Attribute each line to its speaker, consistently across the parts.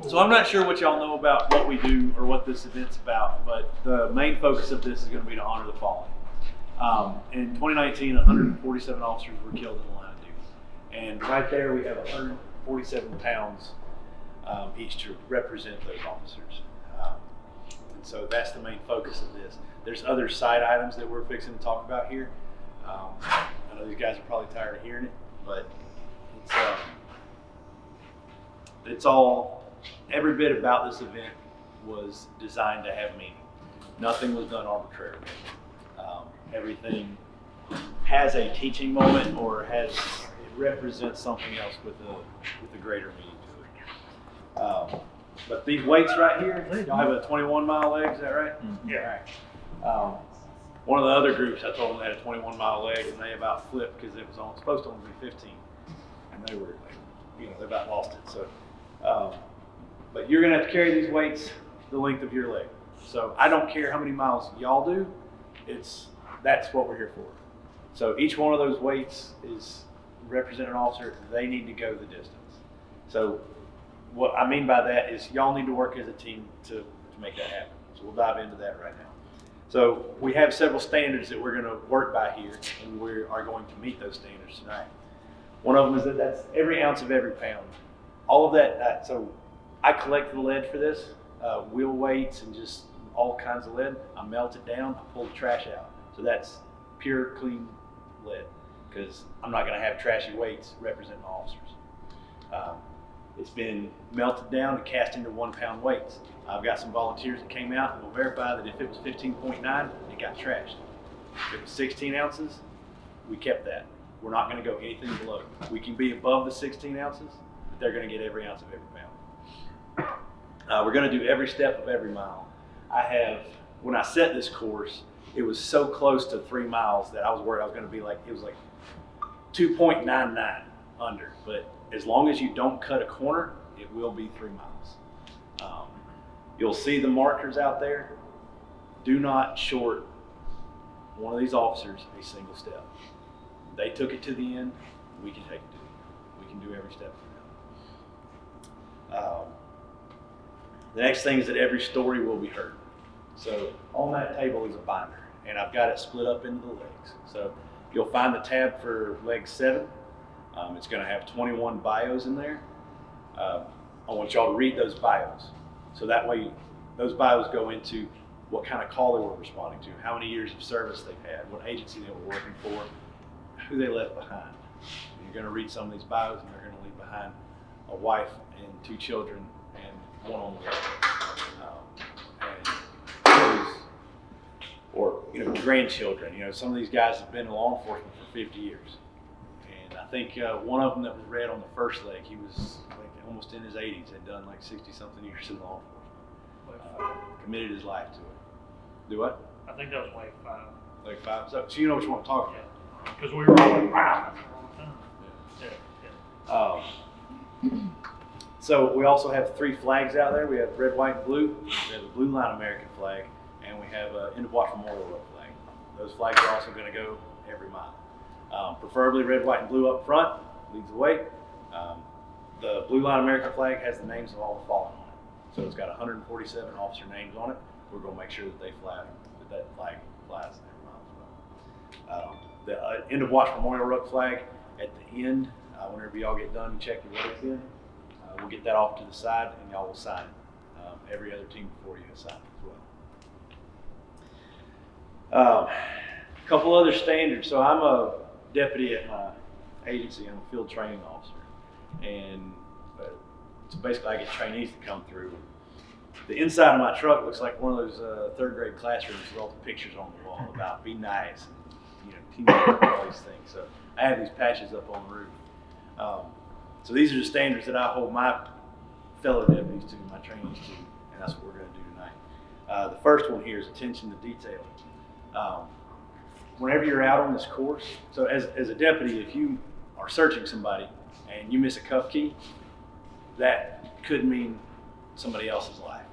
Speaker 1: So I'm not sure what y'all know about what we do or what this event's about, but the main focus of this is going to be to honor the fallen. In 2019, 147 officers were killed in the line of duty. And right there we have 147 pounds each to represent those officers. And so that's the main focus of this. There's other side items that we're fixing to talk about here. I know these guys are probably tired of hearing it, but it's all, every bit about this event was designed to have meaning. Nothing was done arbitrarily. Everything has a teaching moment or it represents something else with a greater meaning to it. But these weights right here, y'all have a 21-mile leg, is that right?
Speaker 2: Mm-hmm.
Speaker 1: Yeah. All right. One of the other groups, I told them they had a 21-mile leg, and they about flipped because it was supposed to only be 15, and they were, they about lost it. So, but you're gonna have to carry these weights the length of your leg. So I don't care how many miles y'all do. That's what we're here for. So each one of those weights is represent an officer. They need to go the distance. So what I mean by that is y'all need to work as a team to make that happen. So we'll dive into that right now. So we have several standards that we're going to work by here, and we are going to meet those standards tonight. One of them is that that's every ounce of every pound. All of that, so I collect the lead for this, wheel weights and just all kinds of lead. I melt it down, I pull the trash out. So that's pure, clean lead, because I'm not going to have trashy weights representing the officers. It's been melted down and cast into 1 pound weights. I've got some volunteers that came out and will verify that if it was 15.9, it got trashed. If it was 16 ounces, we kept that. We're not going to go anything below. We can be above the 16 ounces, but they're going to get every ounce of every pound. We're going to do every step of every mile. When I set this course, it was so close to 3 miles that I was worried I was going to be it was like 2.99 under. But as long as you don't cut a corner, it will be 3 miles. You'll see the markers out there. Do not short one of these officers a single step. They took it to the end, we can take it to the end. We can do every step for them. The next thing is that every story will be heard. So on that table is a binder, and I've got it split up into the legs. So you'll find the tab for leg 7. It's going to have 21 bios in there. I want y'all to read those bios. So that way, those bios go into what kind of call they were responding to, how many years of service they've had, what agency they were working for, who they left behind. You're going to read some of these bios, and they're going to leave behind a wife and 2 children and 1 on the road. Or grandchildren. Some of these guys have been in law enforcement for 50 years. And I think one of them that was read on the first leg, he was almost in his 80s, had done 60-something years in law enforcement. Committed his life to it. Do what?
Speaker 2: I think that was leg 5.
Speaker 1: Leg 5. So you know what you want to talk about?
Speaker 2: Yeah. Because we were all like,
Speaker 1: So we also have 3 flags out there. We have red, white, and blue. We have a blue line American flag, and we have an End of Watch Memorial Road flag. Those flags are also going to go every mile. Preferably red, white, and blue up front, leads the way. The blue line American flag has the names of all the fallen on it. So it's got 147 officer names on it. We're going to make sure that that flag flies every mile as well. The End of Watch Memorial Road flag at the end, whenever y'all get done and check your legs in, we'll get that off to the side and y'all will sign it. Every other team before you has signed it as well. A couple other standards. So I'm a deputy at my agency. I'm a field training officer. And so basically I get trainees to come through. The inside of my truck looks like one of those 3rd grade classrooms with all the pictures on the wall about be nice and teamwork and all these things. So I have these patches up on the roof. So these are the standards that I hold my fellow deputies to, my trainees to, and that's what we're going to do tonight. The first one here is attention to detail. Whenever you're out on this course, so as a deputy, if you are searching somebody and you miss a cuff key, that could mean somebody else's life.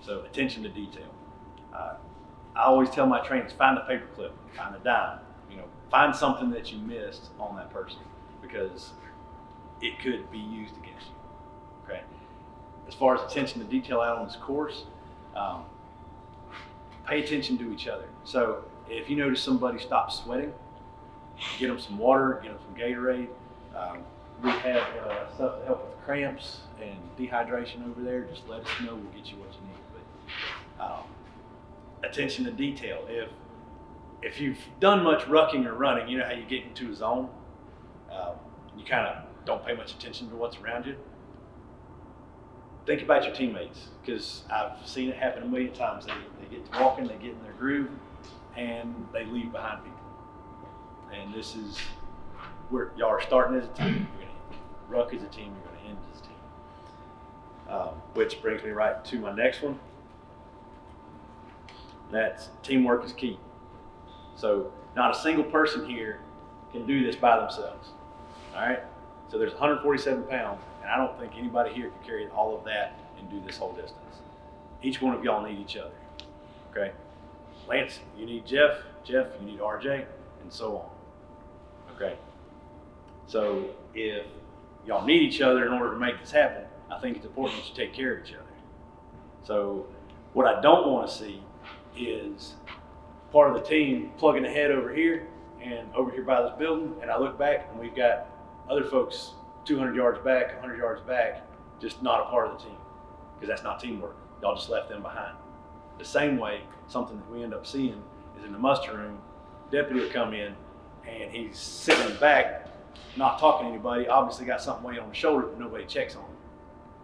Speaker 1: So attention to detail. I always tell my trainees, find a paper clip, find a dime, find something that you missed on that person, because it could be used against you. Okay. far as attention to detail out on this course, pay attention to each other. So if you notice somebody stop sweating, get them some water, get them some Gatorade. We have stuff to help with cramps and dehydration over there. Just let us know, we'll get you what you need. But attention to detail. If you've done much rucking or running, you know how you get into a zone. You kind of don't pay much attention to what's around you. Think about your teammates, because I've seen it happen a million times. They get to walking, they get in their groove, and they leave behind people. And this is where y'all are starting as a team. You're going to ruck as a team. You're going to end as a team. Which brings me right to my next one. That's teamwork is key. So not a single person here can do this by themselves. All right. So there's 147 pounds, and I don't think anybody here can carry all of that and do this whole distance. Each one of y'all need each other. Okay. Lance, you need Jeff. Jeff, you need RJ, and so on. Okay. So if y'all need each other in order to make this happen, I think it's important that you take care of each other. So what I don't want to see is part of the team plugging ahead over here and over here by this building, and I look back and we've got other folks 200 yards back, 100 yards back, just not a part of the team, because that's not teamwork. Y'all just left them behind. The same way, something that we end up seeing is in the muster room, deputy will come in and he's sitting in the back, not talking to anybody, obviously got something weighing on the shoulder, but nobody checks on him.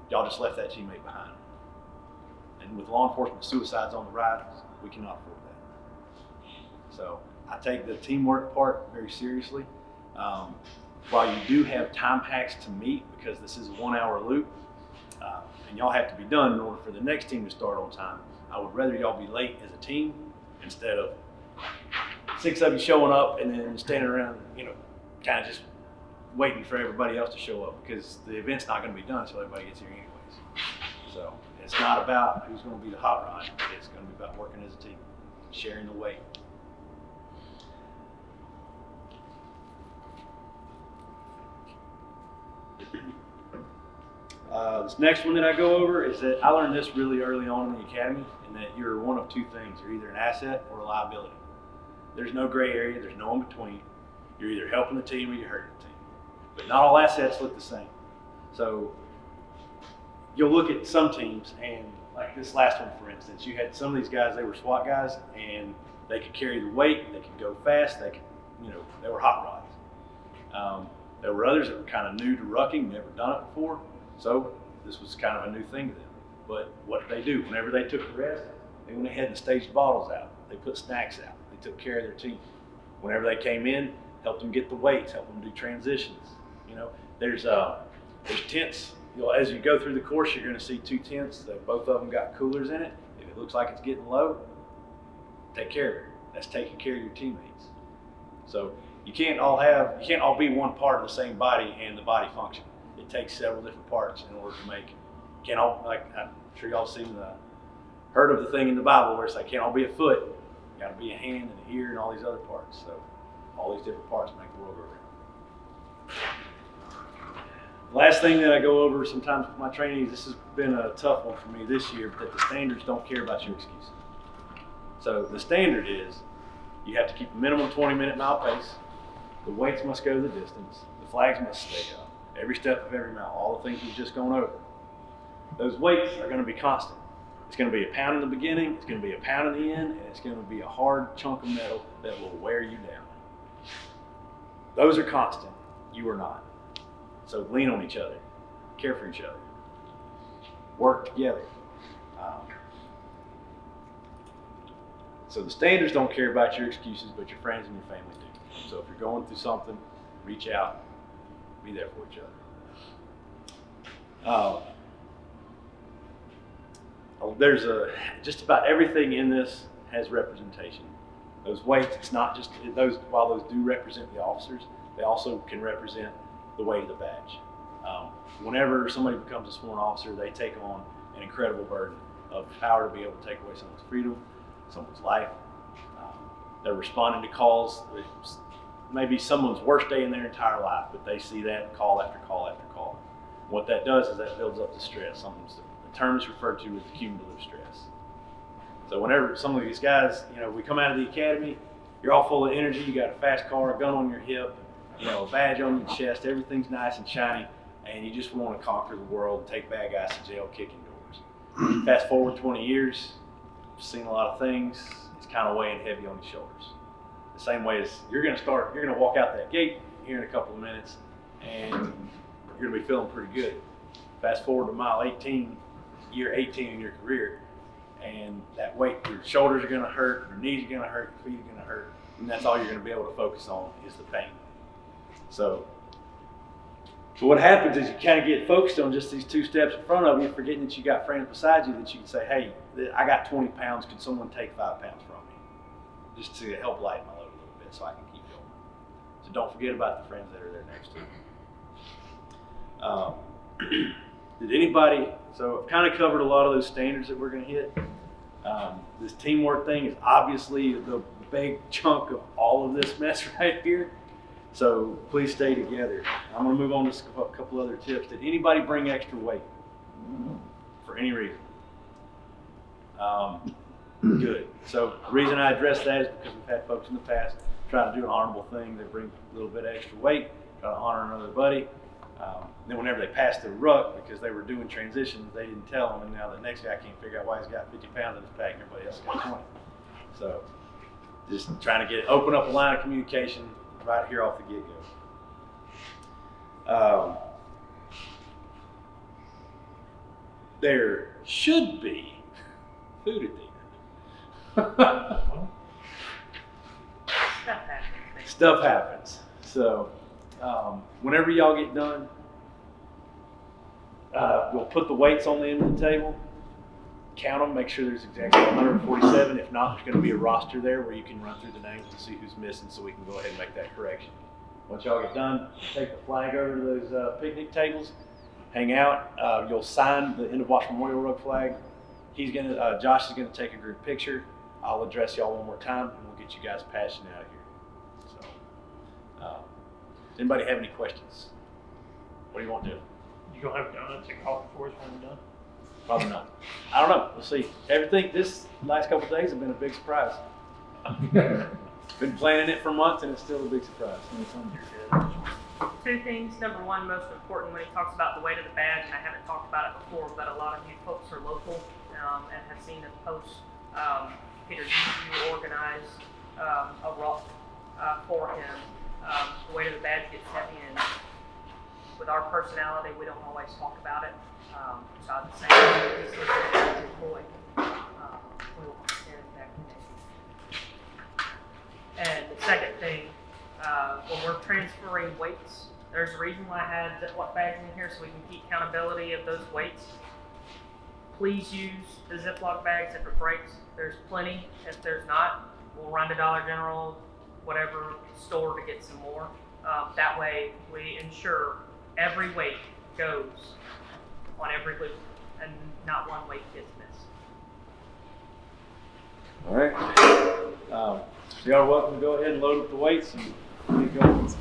Speaker 1: Y'all just left that teammate behind. And with law enforcement suicides on the rise, we cannot afford that. So I take the teamwork part very seriously. While you do have time hacks to meet, because this is a 1 hour loop, and y'all have to be done in order for the next team to start on time, I would rather y'all be late as a team instead of 6 of you showing up and then standing around, kind of just waiting for everybody else to show up, because the event's not going to be done until everybody gets here anyways. So it's not about who's going to be the hot rod. It's going to be about working as a team, sharing the weight. This next one that I go over is that I learned this really early on in the academy, and that you're one of two things. You're either an asset or a liability. There's no gray area. There's no in between. You're either helping the team or you're hurting the team. But not all assets look the same. So you'll look at some teams, and like this last one, for instance, you had some of these guys, they were SWAT guys, and they could carry the weight, they could go fast, they could, they were hot rods. There were others that were kind of new to rucking, never done it before, so this was kind of a new thing to them. But what did they do? Whenever they took a rest, they went ahead and staged bottles out. They put snacks out. They took care of their team. Whenever they came in, helped them get the weights, helped them do transitions. There's tents. As you go through the course, you're going to see 2 tents. Both of them got coolers in it. If it looks like it's getting low, take care of it. That's taking care of your teammates. So you can't all be one part of the same body and the body function. It takes several different parts in order to make it. Can't all, like I'm sure y'all heard of the thing in the Bible where it's like can't all be a foot. You got to be a hand and an ear and all these other parts. So all these different parts make the world go round. The last thing that I go over sometimes with my trainees, this has been a tough one for me this year, but the standards don't care about your excuses. So the standard is you have to keep a minimum 20-minute mile pace. The weights must go the distance. The flags must stay up. Every step of every mile, all the things we've just gone over. Those weights are going to be constant. It's going to be a pound in the beginning, it's going to be a pound in the end, and it's going to be a hard chunk of metal that will wear you down. Those are constant. You are not. So lean on each other. Care for each other. Work together. So the standards don't care about your excuses, but your friends and your family do. So if you're going through something, reach out. Be there for each other. There's just about everything in this has representation. Those weights, it's not just those. While those do represent the officers, they also can represent the weight of the badge. Whenever somebody becomes a sworn officer, they take on an incredible burden of power to be able to take away someone's freedom, someone's life. They're responding to calls. Maybe someone's worst day in their entire life, but they see that call after call after call. What that does is that builds up the stress. The term is referred to as cumulative stress. So whenever some of these guys, we come out of the academy, you're all full of energy, you got a fast car, a gun on your hip, a badge on your chest, everything's nice and shiny, and you just want to conquer the world and take bad guys to jail kicking doors. Fast forward 20 years, seen a lot of things, it's kind of weighing heavy on your shoulders. The same way as you're going to walk out that gate here in a couple of minutes, and you're going to be feeling pretty good. Fast forward to mile 18, year 18 in your career, and that weight, your shoulders are going to hurt, your knees are going to hurt, your feet are going to hurt, and that's all you're going to be able to focus on is the pain. So what happens is you kind of get focused on just these 2 steps in front of you, forgetting that you got friends beside you that you can say, hey, I got 20 pounds, could someone take 5 pounds from me? Just to help lighten my load a little bit so I can keep going. So don't forget about the friends that are there next to you. Did anybody, so I've kind of covered a lot of those standards that we're going to hit. This teamwork thing is obviously the big chunk of all of this mess right here. So please stay together. I'm going to move on to a couple other tips. Did anybody bring extra weight for any reason? Good. So the reason I address that is because we've had folks in the past try to do an honorable thing. They bring a little bit of extra weight, try to honor another buddy. Then whenever they pass the ruck, because they were doing transitions, they didn't tell them, and now the next guy can't figure out why he's got 50 pounds in his pack and everybody else got 20. So just trying to open up a line of communication right here off the get-go. There should be food at the end. Stuff happens. So whenever y'all get done, we'll put the weights on the end of the table, count them, make sure there's exactly 147. If not, there's going to be a roster there where you can run through the names and see who's missing so we can go ahead and make that correction. Once y'all get done, take the flag over to those picnic tables, hang out. You'll sign the End of Watch Memorial Rug flag. Josh is going to take a group picture. I'll address y'all one more time and we'll get you guys passing out of here. So, does anybody have any questions? What do you want to do?
Speaker 2: You gonna have donuts and coffee for us when we're done?
Speaker 1: Probably not. I don't know. We'll see. Everything this last couple of days have been a big surprise. Been planning it for months and it's still a big surprise.
Speaker 3: Two things. Number one, most important, when he talks about the weight of the badge, and I haven't talked about it before, but a lot of you folks are local and have seen the posts. Peter, you organized a rock for him. The weight of the badge gets heavy, and with our personality, we don't always talk about it. So I'd say he's looking at his boy. We will share that connection. And the second thing, when we're transferring weights, there's a reason why I had Ziploc bags in here so we can keep accountability of those weights. Please use the Ziploc bags if it breaks. There's plenty. If there's not, we'll run to Dollar General, whatever store to get some more. That way we ensure every weight goes on every loop and not one weight gets missed.
Speaker 1: All right. So y'all are welcome to go ahead and load up the weights and get going.